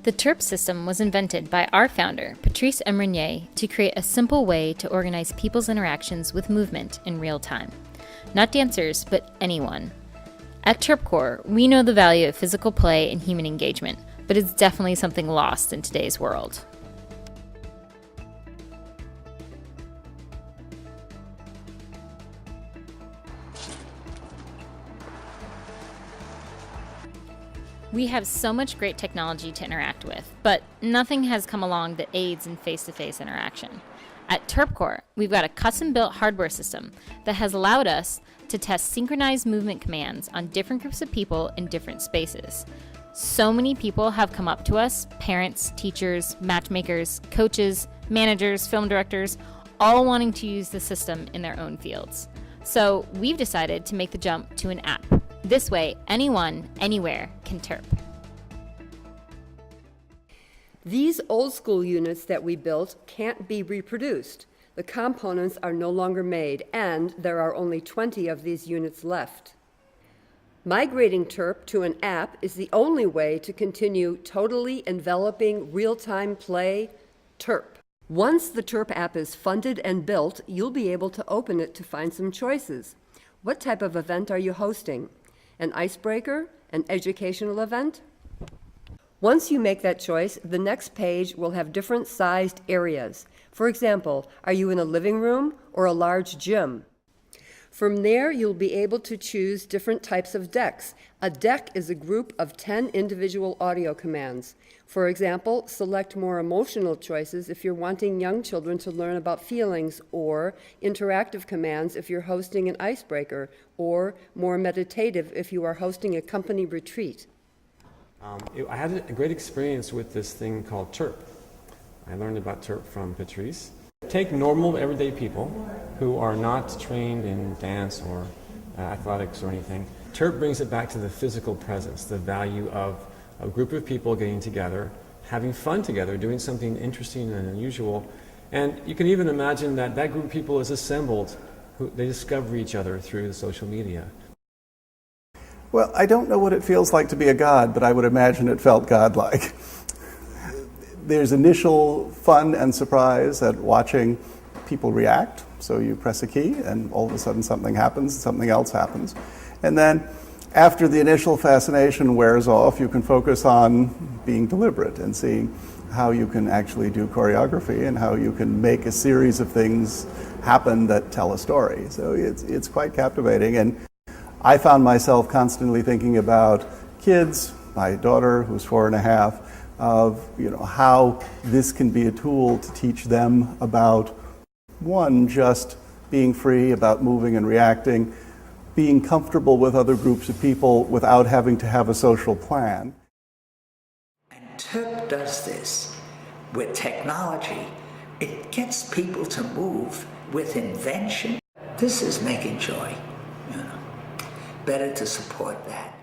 The TERP system was invented by our founder, Patrice Emrenier, to create a simple way to organize people's interactions with movement in real time. Not dancers, but anyone. At TERP Core, we know the value of physical play and human engagement, but it's definitely something lost in today's world. We have so much great technology to interact with, but nothing has come along that aids in face-to-face interaction. At TERP Core, we've got a custom-built hardware system that has allowed us to test synchronized movement commands on different groups of people in different spaces. So many people have come up to us, parents, teachers, matchmakers, coaches, managers, film directors, all wanting to use the system in their own fields. So we've decided to make the jump to an app. This way, anyone, anywhere can TERP. These old school units that we built can't be reproduced. The components are no longer made, and there are only 20 of these units left. Migrating TERP to an app is the only way to continue totally enveloping real-time play TERP. Once the TERP app is funded and built, you'll be able to open it to find some choices. What type of event are you hosting? An icebreaker? An educational event? Once you make that choice, the next page will have different sized areas. For example, are you in a living room or a large gym? From there, you'll be able to choose different types of decks. A deck is a group of 10 individual audio commands. For example, select more emotional choices if you're wanting young children to learn about feelings, or interactive commands if you're hosting an icebreaker, or more meditative if you are hosting a company retreat. I had a great experience with this thing called TERP. I learned about TERP from Patrice. Take normal, everyday people who are not trained in dance or athletics or anything. TERP brings it back to the physical presence, the value of a group of people getting together, having fun together, doing something interesting and unusual. And you can even imagine that that group of people is assembled, they discover each other through the social media. Well, I don't know what it feels like to be a god, but I would imagine it felt godlike. There's initial fun and surprise at watching people react. So you press a key and all of a sudden something happens, something else happens. And then after the initial fascination wears off, you can focus on being deliberate and seeing how you can actually do choreography and how you can make a series of things happen that tell a story. So it's quite captivating. And I found myself constantly thinking about kids, my daughter who's 4.5, of how this can be a tool to teach them about, one, just being free, about moving and reacting, being comfortable with other groups of people without having to have a social plan. And TERP does this with technology. It gets people to move with invention. This is making joy. Better to support that.